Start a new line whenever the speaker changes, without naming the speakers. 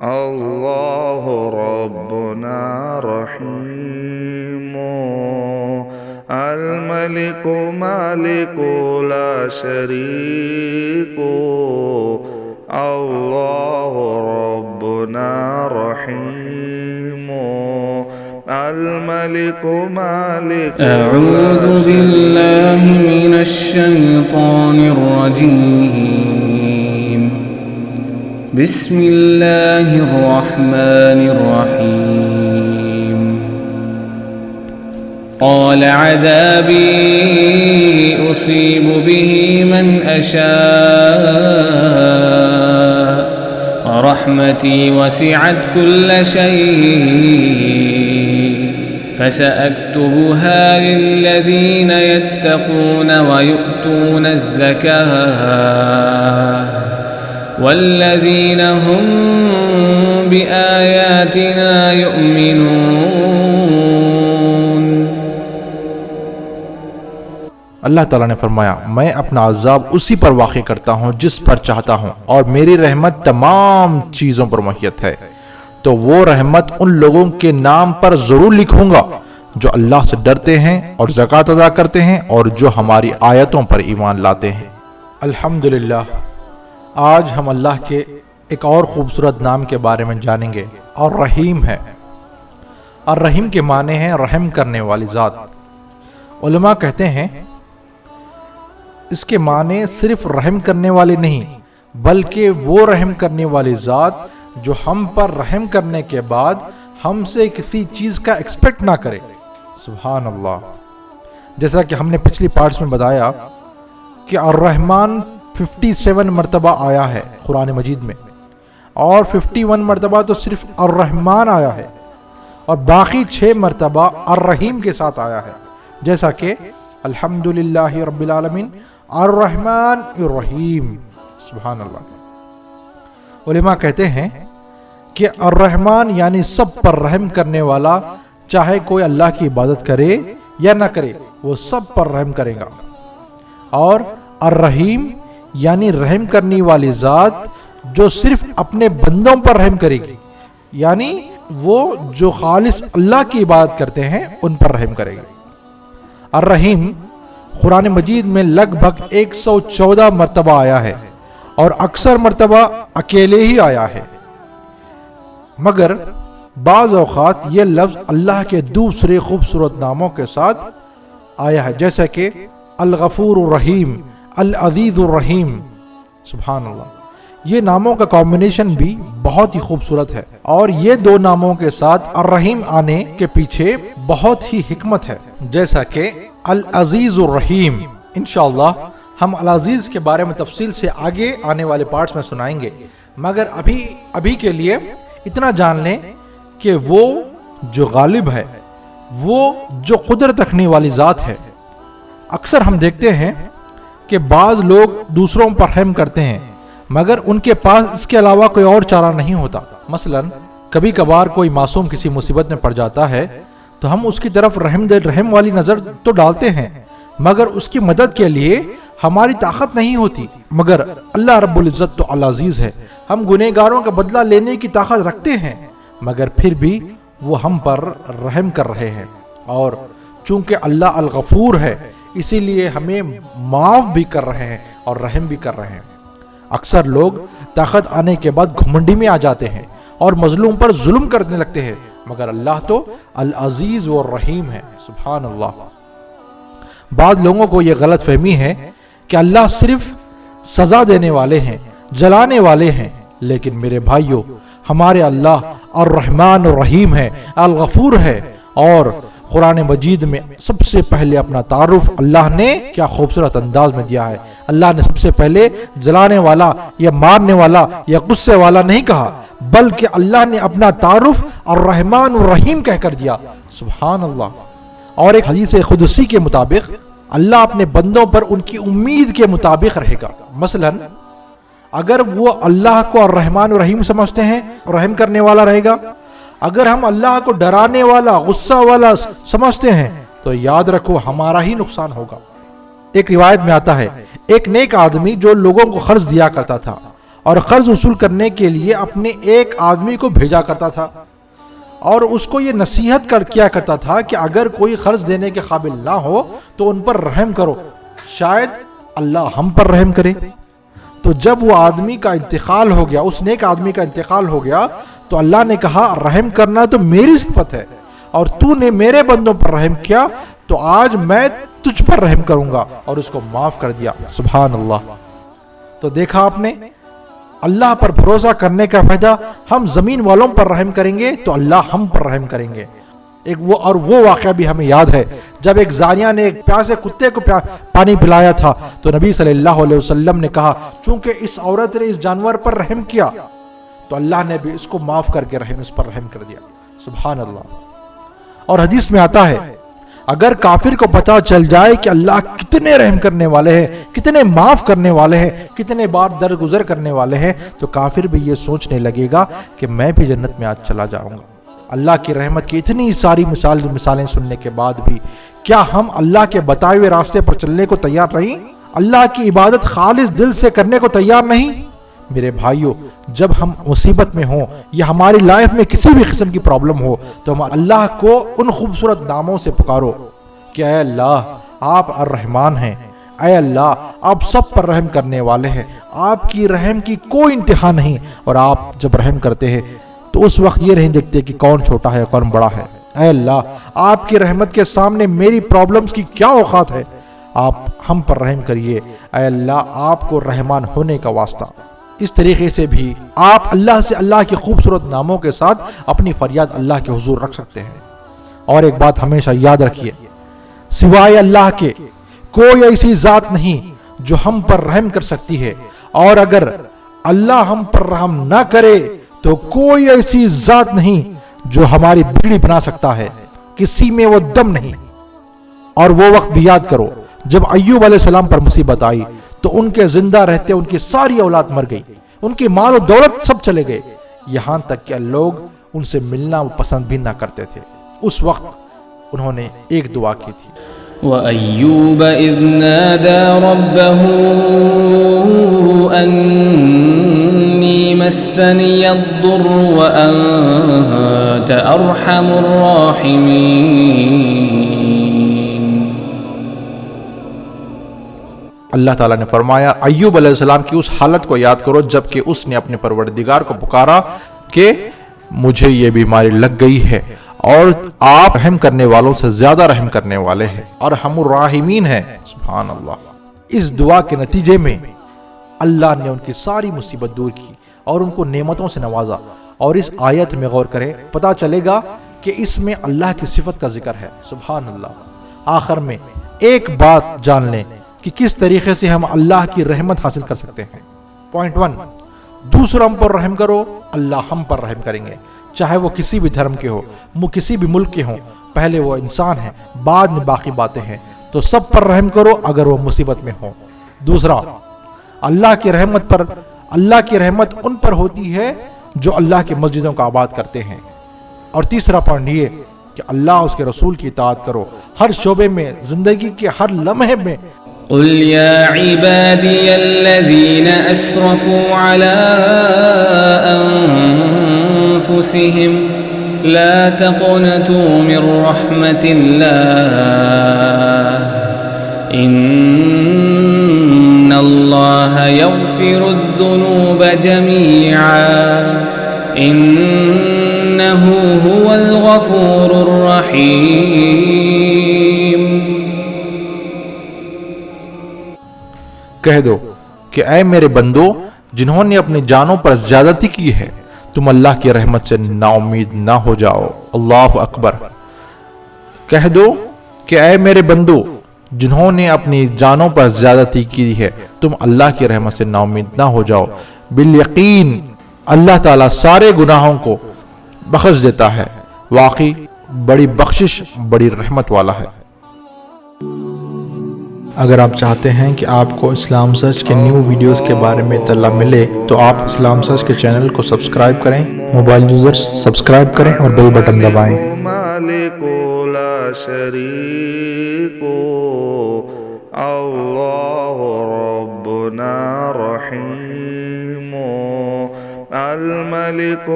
الله ربنا رحيم الملك مالك لا شريك الله ربنا رحيم الملك مالك
أعوذ بالله من الشيطان الرجيم بسم الله الرحمن الرحيم قال عذابي أصيب به من أشاء ورحمتي وسعت كل شيء فسأكتبها للذين يتقون ويؤتون الزكاة والذين هم بآياتنا يؤمنون۔
اللہ تعالیٰ نے فرمایا میں اپنا عذاب اسی پر واقع کرتا ہوں جس پر چاہتا ہوں، اور میری رحمت تمام چیزوں پر محیط ہے، تو وہ رحمت ان لوگوں کے نام پر ضرور لکھوں گا جو اللہ سے ڈرتے ہیں اور زکوٰۃ ادا کرتے ہیں اور جو ہماری آیتوں پر ایمان لاتے ہیں۔ الحمدللہ، آج ہم اللہ کے ایک اور خوبصورت نام کے بارے میں جانیں گے، اور رحیم ہے۔ الرحیم کے معنی ہیں رحم کرنے والی ذات۔ علماء کہتے ہیں اس کے معنی صرف رحم کرنے والے نہیں، بلکہ وہ رحم کرنے والی ذات جو ہم پر رحم کرنے کے بعد ہم سے کسی چیز کا ایکسپیکٹ نہ کرے۔ سبحان اللہ۔ جیسا کہ ہم نے پچھلی پارٹس میں بتایا کہ الرحمن 57 مرتبہ آیا ہے قرآن مجید میں، اور 51 مرتبہ تو صرف الرحمن آیا ہے، اور باقی 6 مرتبہ الرحیم کے ساتھ آیا ہے، جیسا کہ الحمدللہ رب العالمین الرحمن الرحیم۔ سبحان اللہ۔ علماء کہتے ہیں کہ الرحمن یعنی سب پر رحم کرنے والا، چاہے کوئی اللہ کی عبادت کرے یا نہ کرے وہ سب پر رحم کرے گا، اور الرحیم یعنی رحم کرنے والی ذات جو صرف اپنے بندوں پر رحم کرے گی، یعنی وہ جو خالص اللہ کی عبادت کرتے ہیں ان پر رحم کرے گی۔ الرحیم قرآن مجید میں لگ بھگ 114 مرتبہ آیا ہے، اور اکثر مرتبہ اکیلے ہی آیا ہے، مگر بعض اوقات یہ لفظ اللہ کے دوسرے خوبصورت ناموں کے ساتھ آیا ہے، جیسا کہ الغفور الرحیم، العزیز الرحیم۔ سبحان اللہ۔ یہ ناموں کا کمبینیشن بھی بہت ہی خوبصورت ہے، اور یہ دو ناموں کے ساتھ الرحیم آنے کے پیچھے بہت ہی حکمت ہے، جیسا کہ العزیز الرحیم۔ انشاءاللہ ہم العزیز کے بارے میں تفصیل سے آگے آنے والے پارٹس میں سنائیں گے، مگر ابھی کے لیے اتنا جان لیں کہ وہ جو غالب ہے، وہ جو قدرت رکھنے والی ذات ہے۔ اکثر ہم دیکھتے ہیں کہ بعض لوگ دوسروں پر رحم کرتے ہیں، مگر ان کے پاس اس کے علاوہ کوئی اور چارہ نہیں ہوتا۔ مثلا کبھی کبھار کوئی معصوم کسی مصیبت میں پڑ جاتا ہے تو ہم اس کی طرف رحم والی نظر تو ڈالتے ہیں، مگر اس کی مدد کے لیے ہماری طاقت نہیں ہوتی۔ مگر اللہ رب العزت تو العزیز ہے، ہم گنہگاروں کا بدلہ لینے کی طاقت رکھتے ہیں، مگر پھر بھی وہ ہم پر رحم کر رہے ہیں، اور چونکہ اللہ الغفور ہے اسی لیے ہمیں معاف بھی کر رہے ہیں اور رحم بھی کر رہے ہیں۔ اکثر لوگ طاقت آنے کے بعد گھمنڈی میں آ جاتے ہیں اور مظلوم پر ظلم کرنے لگتے ہیں، مگر اللہ تو العزیز و الرحیم ہے۔ سبحان اللہ۔ بعض لوگوں کو یہ غلط فہمی ہے کہ اللہ صرف سزا دینے والے ہیں، جلانے والے ہیں، لیکن میرے بھائیوں ہمارے اللہ الرحمن الرحیم ہے، الغفور ہے، اور قرآن مجید میں سب سے پہلے اپنا تعارف اللہ نے کیا خوبصورت انداز میں دیا ہے۔ اللہ نے سب سے پہلے جلانے والا یا مارنے والا یا غصے والا نہیں کہا، بلکہ اللہ نے اپنا تعارف الرحمن الرحیم کہہ کر دیا۔ سبحان اللہ۔ اور ایک حدیث قدسی کے مطابق اللہ اپنے بندوں پر ان کی امید کے مطابق رہے گا۔ مثلا اگر وہ اللہ کو الرحمن الرحیم سمجھتے ہیں، رحم کرنے والا رہے گا۔ اگر ہم اللہ کو ڈرانے والا، غصہ والا سمجھتے ہیں تو یاد رکھو ہمارا ہی نقصان ہوگا۔ ایک روایت میں آتا ہے ایک نیک آدمی جو لوگوں کو قرض دیا کرتا تھا اور قرض وصول کرنے کے لیے اپنے ایک آدمی کو بھیجا کرتا تھا اور اس کو یہ نصیحت کیا کرتا تھا کہ اگر کوئی قرض دینے کے قابل نہ ہو تو ان پر رحم کرو، شاید اللہ ہم پر رحم کرے۔ تو جب وہ آدمی کا انتقال ہو گیا، اس نیک آدمی کا انتقال ہو گیا، تو اللہ نے کہا رحم کرنا تو میری صفت ہے اور تو نے میرے بندوں پر رحم کیا تو آج میں تجھ پر رحم کروں گا، اور اس کو معاف کر دیا۔ سبحان اللہ۔ تو دیکھا آپ نے، اللہ پر بھروسہ کرنے کا فائدہ، ہم زمین والوں پر رحم کریں گے تو اللہ ہم پر رحم کریں گے۔ وہ واقعہ بھی ہمیں یاد ہے، جب ایک زانیہ نے ایک پیاسے کتے کو پانی پلایا تھا تو نبی صلی اللہ علیہ وسلم نے کہا چونکہ اس عورت نے اس جانور پر رحم کیا تو اللہ نے بھی اس کو معاف کر کے اس پر رحم کر دیا۔ سبحان اللہ۔ اور حدیث میں آتا ہے اگر کافر کو پتہ چل جائے کہ اللہ کتنے رحم کرنے والے ہیں، کتنے معاف کرنے والے ہیں، کتنے بار درگزر کرنے والے ہیں، تو کافر بھی یہ سوچنے لگے گا کہ میں بھی جنت میں آج چلا جاؤں گا۔ اللہ کی رحمت کی اتنی ساری مثالیں سننے کے بعد بھی کیا ہم اللہ کے بتائے ہوئے راستے پر چلنے کو تیار نہیں؟ اللہ کی عبادت خالص دل سے کرنے کو تیار نہیں؟ میرے بھائیوں، جب ہم مصیبت میں ہوں یا ہماری لائف میں کسی بھی قسم کی پرابلم ہو تو ہم اللہ کو ان خوبصورت ناموں سے پکارو کہ اے اللہ آپ الرحمن ہیں، اے اللہ آپ سب پر رحم کرنے والے ہیں، آپ کی رحم کی کوئی انتہا نہیں، اور آپ جب رحم کرتے ہیں تو اس وقت یہ نہیں دیکھتے کہ کون چھوٹا ہے کون بڑا ہے۔ اے اللہ آپ کی رحمت کے سامنے میری پرابلمز کی کیا اوقات ہے، آپ ہم پر رحم کریے، اے اللہ آپ کو رحمان ہونے کا واسطہ۔ اس طریقے سے بھی آپ اللہ سے اللہ کے خوبصورت ناموں کے ساتھ اپنی فریاد اللہ کے حضور رکھ سکتے ہیں۔ اور ایک بات ہمیشہ یاد رکھیے، سوائے اللہ کے کوئی ایسی ذات نہیں جو ہم پر رحم کر سکتی ہے، اور اگر اللہ ہم پر رحم نہ کرے تو کوئی ایسی ذات نہیں جو ہماری بگڑی بنا سکتا ہے، کسی میں وہ دم نہیں۔ اور وہ وقت بھی یاد کرو جب ایوب علیہ السلام پر مصیبت آئی تو ان کے زندہ رہتے ان کی ساری اولاد مر گئی، ان کی مال و دولت سب چلے گئے، یہاں تک کہ لوگ ان سے ملنا پسند بھی نہ کرتے تھے۔ اس وقت انہوں نے ایک دعا کی تھی،
وَأَيُّوبَ إِذْ نَادَى رَبَّهُ أَنِّي مَسَّنِيَ الضُّرُّ وَأَنْتَ أَرْحَمُ الرَّاحِمِينَ۔
اللہ تعالیٰ نے فرمایا ایوب علیہ السلام کی اس حالت کو یاد کرو جب کہ اس نے اپنے پروردگار کو پکارا کہ مجھے یہ بیماری لگ گئی ہے اور آپ رحم کرنے والوں سے زیادہ رحم کرنے والے ہیں اور ہم الراحمین ہیں۔ سبحان اللہ۔ اس دعا کے نتیجے میں اللہ نے ان کی ساری مصیبت دور کی اور ان کو نعمتوں سے نوازا۔ اور اس آیت میں غور کریں، پتہ چلے گا کہ اس میں اللہ کی صفت کا ذکر ہے۔ سبحان اللہ۔ آخر میں ایک بات جان لیں کہ کس طریقے سے ہم اللہ کی رحمت حاصل کر سکتے ہیں۔ پوائنٹ 1، دوسروں پر رحم کرو، اللہ ہم پر رحم کریں گے، چاہے وہ کسی بھی دھرم کے ہو، کسی بھی ملک کے ہوں، پہلے وہ انسان ہیں، بعد میں باقی باتیں ہیں، تو سب پر رحم کرو اگر وہ مصیبت میں ہوں۔ دوسرا، اللہ کی رحمت ان پر ہوتی ہے جو اللہ کی مسجدوں کا آباد کرتے ہیں۔ اور تیسرا پوائنٹ یہ کہ اللہ اس کے رسول کی اطاعت کرو، ہر شعبے میں، زندگی کے ہر لمحے میں۔
قل يا عبادي الذين أسرفوا على أنفسهم لا تقنطوا من رحمة الله إن الله يغفر الذنوب جميعا إنه هو الغفور الرحيم۔
کہہ دو کہ اے میرے بندو جنہوں نے اپنی جانوں پر زیادتی کی ہے، تم اللہ کی رحمت سے نا امید نہ ہو جاؤ۔ اللہ اکبر۔ کہہ دو کہ اے میرے بندو جنہوں نے اپنی جانوں پر زیادتی کی ہے، تم اللہ کی رحمت سے نا امید نہ ہو جاؤ۔ بالیقین اللہ تعالیٰ سارے گناہوں کو بخش دیتا ہے، واقعی بڑی بخشش بڑی رحمت والا ہے۔ اگر آپ چاہتے ہیں کہ آپ کو اسلام سرچ کے نیو ویڈیوز کے بارے میں اطلاع ملے تو آپ اسلام سرچ کے چینل کو سبسکرائب کریں، موبائل یوزرز سبسکرائب کریں اور بیل بٹن دبائیں۔
مالک لا شریک اللہ ربنا رحیم الملك